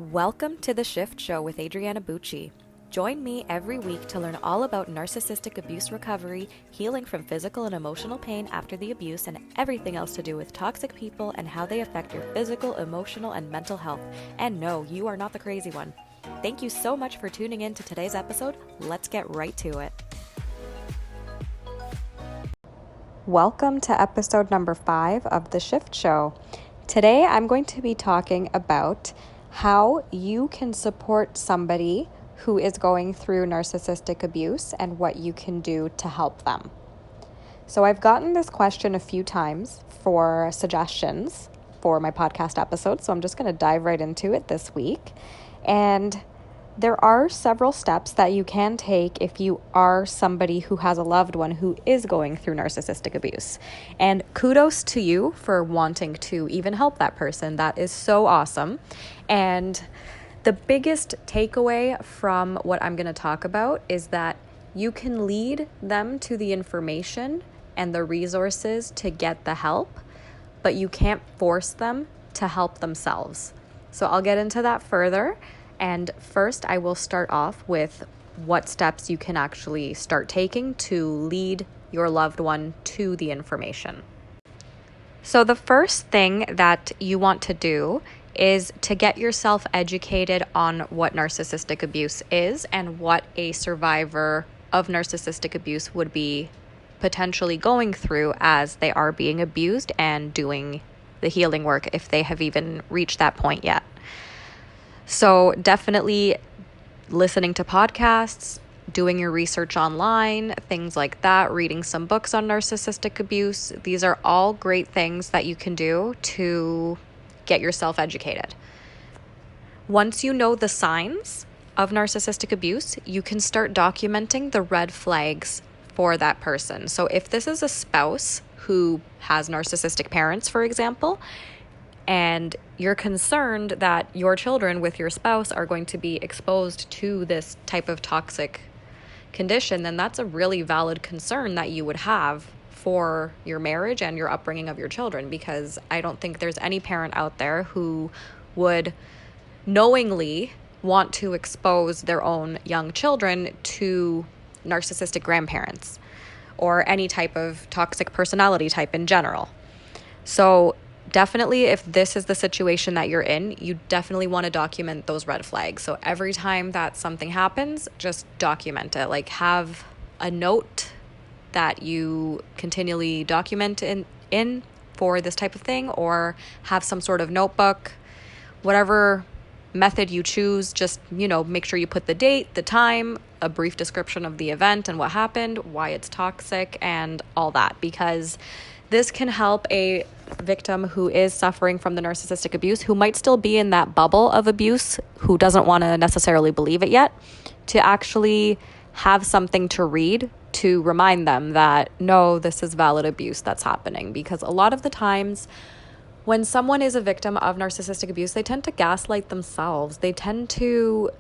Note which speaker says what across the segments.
Speaker 1: Welcome to The Shift Show with Adriana Bucci. Join me every week to learn all about narcissistic abuse recovery, healing from physical and emotional pain after the abuse, and everything else to do with toxic people and how they affect your physical, emotional, and mental health. And no, you are not the crazy one. Thank you so much for tuning in to today's episode. Let's get right to it. Welcome to episode number 5 of The Shift Show. Today I'm going to be talking about how you can support somebody who is going through narcissistic abuse and what you can do to help them. So I've gotten this question a few times for suggestions for my podcast episode, so I'm just going to dive right into it this week. And there are several steps that you can take if you are somebody who has a loved one who is going through narcissistic abuse. And kudos to you for wanting to even help that person. That is so awesome. And the biggest takeaway from what I'm going to talk about is that you can lead them to the information and the resources to get the help, but you can't force them to help themselves. So I'll get into that further. And first, I will start off with what steps you can actually start taking to lead your loved one to the information. So the first thing that you want to do is to get yourself educated on what narcissistic abuse is and what a survivor of narcissistic abuse would be potentially going through as they are being abused and doing the healing work if they have even reached that point yet. So definitely listening to podcasts, doing your research online, things like that, reading some books on narcissistic abuse. These are all great things that you can do to get yourself educated. Once you know the signs of narcissistic abuse, you can start documenting the red flags for that person. So if this is a spouse who has narcissistic parents, for example, and you're concerned that your children with your spouse are going to be exposed to this type of toxic condition, then that's a really valid concern that you would have for your marriage and your upbringing of your children, because I don't think there's any parent out there who would knowingly want to expose their own young children to narcissistic grandparents or any type of toxic personality type in general. So definitely, if this is the situation that you're in, you definitely want to document those red flags. So every time that something happens, just document it. Like, have a note that you continually document in for this type of thing, or have some sort of notebook, whatever method you choose. Just, make sure you put the date, the time, a brief description of the event and what happened, why it's toxic, and all that, because this can help a victim who is suffering from the narcissistic abuse, who might still be in that bubble of abuse, who doesn't want to necessarily believe it yet, to actually have something to read to remind them that, no, this is valid abuse that's happening. Because a lot of the times when someone is a victim of narcissistic abuse, they tend to gaslight themselves. They tend to,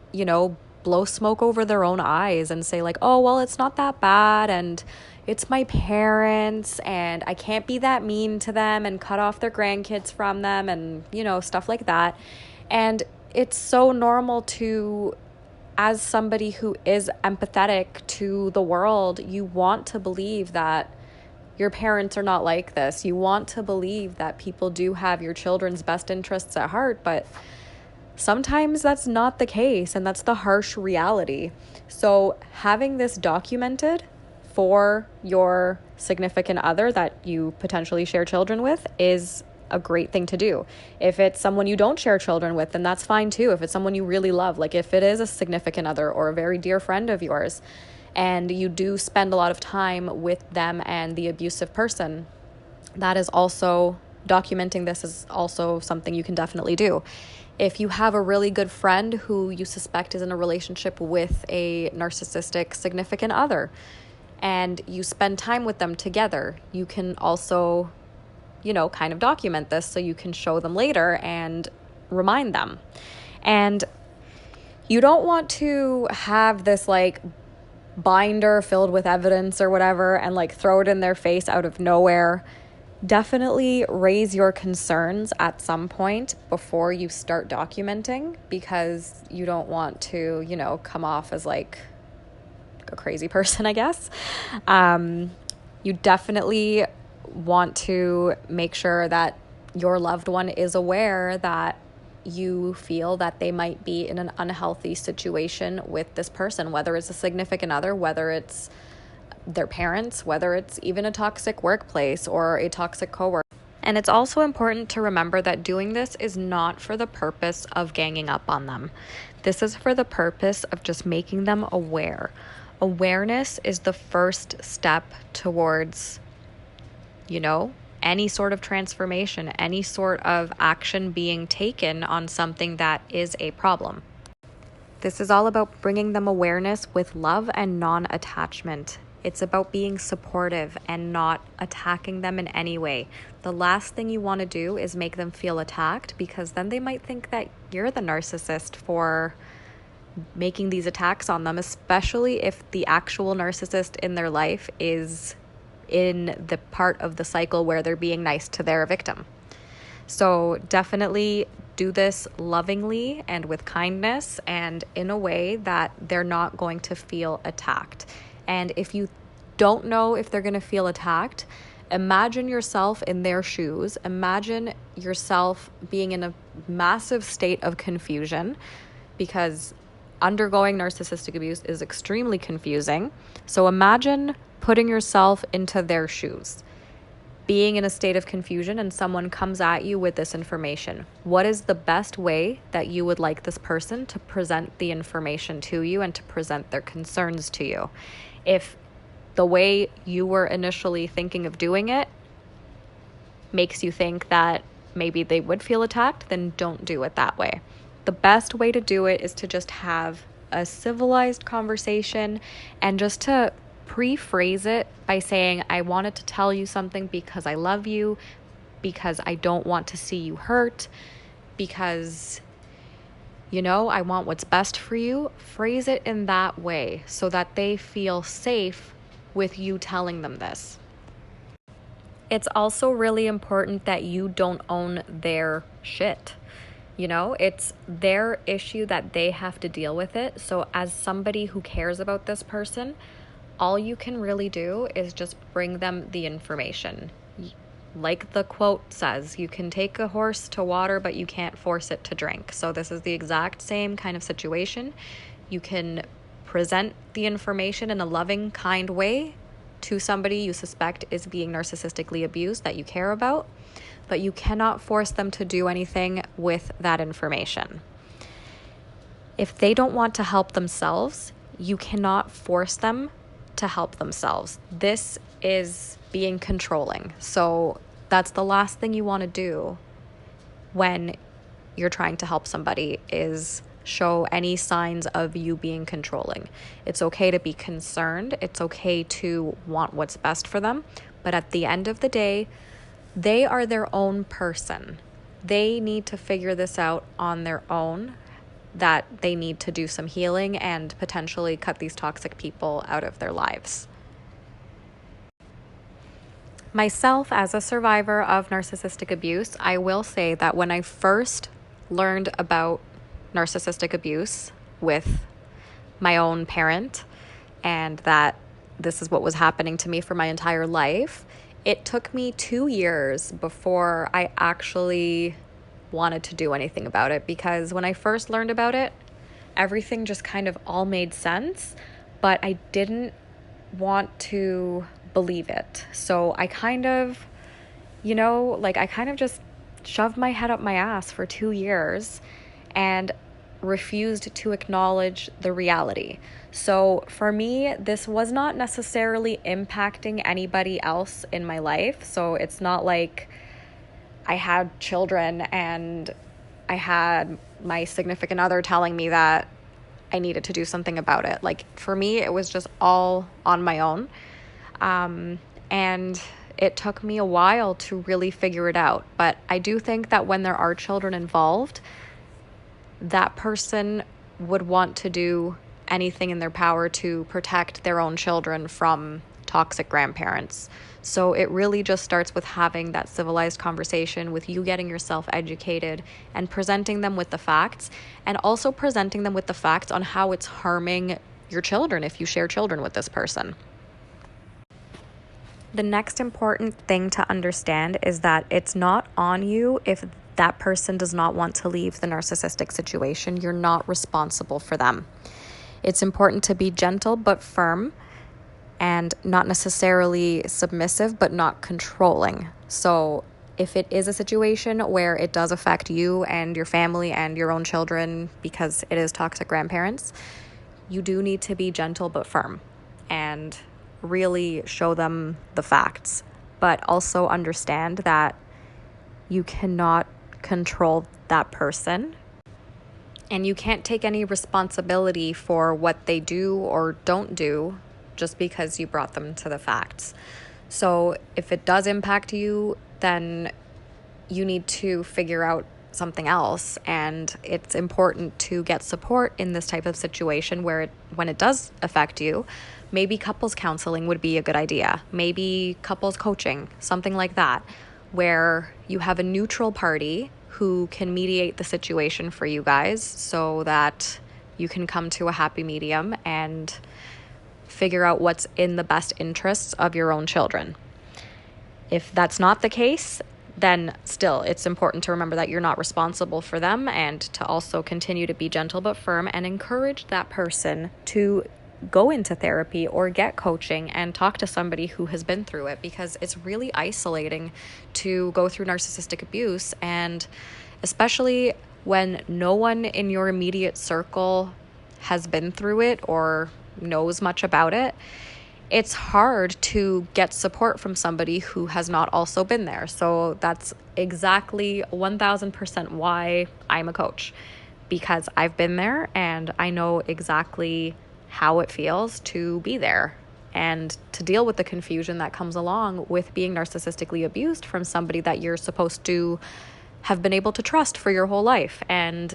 Speaker 1: blow smoke over their own eyes and say like, oh, well, it's not that bad, and it's my parents, and I can't be that mean to them and cut off their grandkids from them, and, stuff like that. And it's so normal to, as somebody who is empathetic to the world, you want to believe that your parents are not like this. You want to believe that people do have your children's best interests at heart, but sometimes that's not the case, and that's the harsh reality. So having this documented for your significant other that you potentially share children with is a great thing to do. If it's someone you don't share children with, then that's fine too. If it's someone you really love, like if it is a significant other or a very dear friend of yours, and you do spend a lot of time with them and the abusive person, that is also, documenting this is also something you can definitely do. If you have a really good friend who you suspect is in a relationship with a narcissistic significant other, and you spend time with them together, you can also, kind of document this so you can show them later and remind them. And you don't want to have this like binder filled with evidence or whatever and like throw it in their face out of nowhere Definitely raise your concerns at some point before you start documenting, because you don't want to, come off as like a crazy person, I guess. You definitely want to make sure that your loved one is aware that you feel that they might be in an unhealthy situation with this person, whether it's a significant other, whether it's their parents, whether it's even a toxic workplace or a toxic coworker. And it's also important to remember that doing this is not for the purpose of ganging up on them. This is for the purpose of just making them aware. Awareness is the first step towards, any sort of transformation, any sort of action being taken on something that is a problem. This is all about bringing them awareness with love and non-attachment. It's about being supportive and not attacking them in any way. The last thing you want to do is make them feel attacked, because then they might think that you're the narcissist for making these attacks on them, especially if the actual narcissist in their life is in the part of the cycle where they're being nice to their victim. So definitely do this lovingly and with kindness and in a way that they're not going to feel attacked. And if you don't know if they're going to feel attacked, imagine yourself in their shoes. Imagine yourself being in a massive state of confusion, because undergoing narcissistic abuse is extremely confusing. So imagine putting yourself into their shoes, being in a state of confusion, and someone comes at you with this information. What is the best way that you would like this person to present the information to you and to present their concerns to you? If the way you were initially thinking of doing it makes you think that maybe they would feel attacked, then don't do it that way. The best way to do it is to just have a civilized conversation and just to pre-phrase it by saying, I wanted to tell you something because I love you, because I don't want to see you hurt, because, I want what's best for you. Phrase it in that way so that they feel safe with you telling them this. It's also really important that you don't own their shit. It's their issue that they have to deal with it. So as somebody who cares about this person, all you can really do is just bring them the information. Like the quote says, you can take a horse to water, but you can't force it to drink. So this is the exact same kind of situation. You can present the information in a loving, kind way to somebody you suspect is being narcissistically abused that you care about, but you cannot force them to do anything with that information. If they don't want to help themselves, you cannot force them to help themselves. This is being controlling. So that's the last thing you want to do when you're trying to help somebody, is show any signs of you being controlling. It's okay to be concerned. It's okay to want what's best for them. But at the end of the day, they are their own person. They need to figure this out on their own, that they need to do some healing and potentially cut these toxic people out of their lives. Myself, as a survivor of narcissistic abuse, I will say that when I first learned about narcissistic abuse with my own parent, and that this is what was happening to me for my entire life, it took me 2 years before I actually wanted to do anything about it, because when I first learned about it, everything just kind of all made sense, but I didn't want to believe it. So I kind of, I kind of just shoved my head up my ass for 2 years and refused to acknowledge the reality. So for me, this was not necessarily impacting anybody else in my life. So it's not like I had children and I had my significant other telling me that I needed to do something about it. Like, for me, it was just all on my own. And it took me a while to really figure it out. But I do think that when there are children involved, that person would want to do anything in their power to protect their own children from toxic grandparents. So it really just starts with having that civilized conversation, with you getting yourself educated and presenting them with the facts, and also presenting them with the facts on how it's harming your children if you share children with this person. The next important thing to understand is that it's not on you if that person does not want to leave the narcissistic situation. You're not responsible for them. It's important to be gentle but firm, and not necessarily submissive, but not controlling. So if it is a situation where it does affect you and your family and your own children because it is toxic grandparents, you do need to be gentle but firm and really show them the facts. But also understand that you cannot control that person, and you can't take any responsibility for what they do or don't do just because you brought them to the facts. So if it does impact you, then you need to figure out something else. And it's important to get support in this type of situation when it does affect you. Maybe couples counseling would be a good idea. Maybe couples coaching, something like that, where you have a neutral party who can mediate the situation for you guys so that you can come to a happy medium and figure out what's in the best interests of your own children. If that's not the case, then still it's important to remember that you're not responsible for them, and to also continue to be gentle but firm and encourage that person to go into therapy or get coaching and talk to somebody who has been through it, because it's really isolating to go through narcissistic abuse, and especially when no one in your immediate circle has been through it or knows much about it. It's hard to get support from somebody who has not also been there. So that's exactly 1000% why I'm a coach, because I've been there and I know exactly how it feels to be there and to deal with the confusion that comes along with being narcissistically abused from somebody that you're supposed to have been able to trust for your whole life. And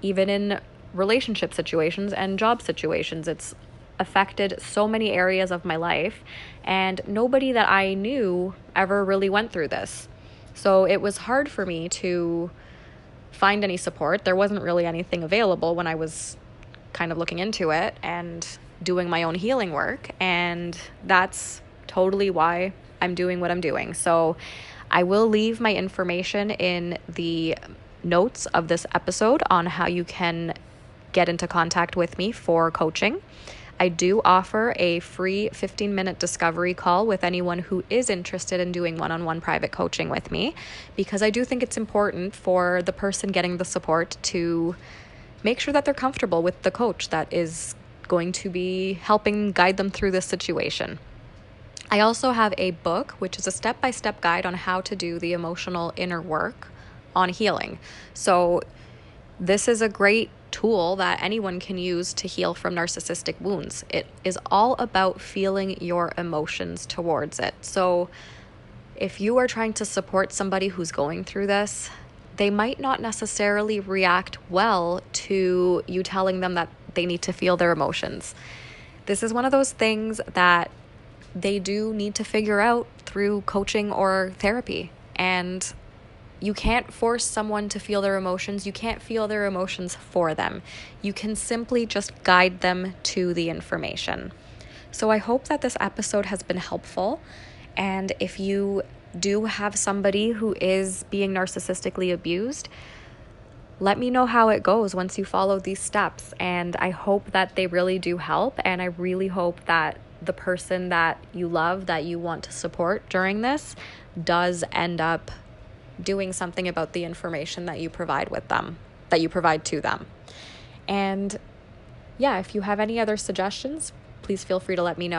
Speaker 1: even in relationship situations and job situations, it's affected so many areas of my life, and nobody that I knew ever really went through this. So it was hard for me to find any support. There wasn't really anything available when I was kind of looking into it and doing my own healing work, and that's totally why I'm doing what I'm doing. So I will leave my information in the notes of this episode on how you can get into contact with me for coaching. I do offer a free 15-minute discovery call with anyone who is interested in doing one-on-one private coaching with me, because I do think it's important for the person getting the support to make sure that they're comfortable with the coach that is going to be helping guide them through this situation. I also have a book, which is a step-by-step guide on how to do the emotional inner work on healing. So this is a great tool that anyone can use to heal from narcissistic wounds. It is all about feeling your emotions towards it. So if you are trying to support somebody who's going through this, they might not necessarily react well to you telling them that they need to feel their emotions. This is one of those things that they do need to figure out through coaching or therapy. And you can't force someone to feel their emotions. You can't feel their emotions for them. You can simply just guide them to the information. So I hope that this episode has been helpful. And if you do have somebody who is being narcissistically abused, let me know how it goes once you follow these steps. And I hope that they really do help. And I really hope that the person that you love, that you want to support during this, does end up doing something about the information that you provide to them. And yeah, if you have any other suggestions, please feel free to let me know.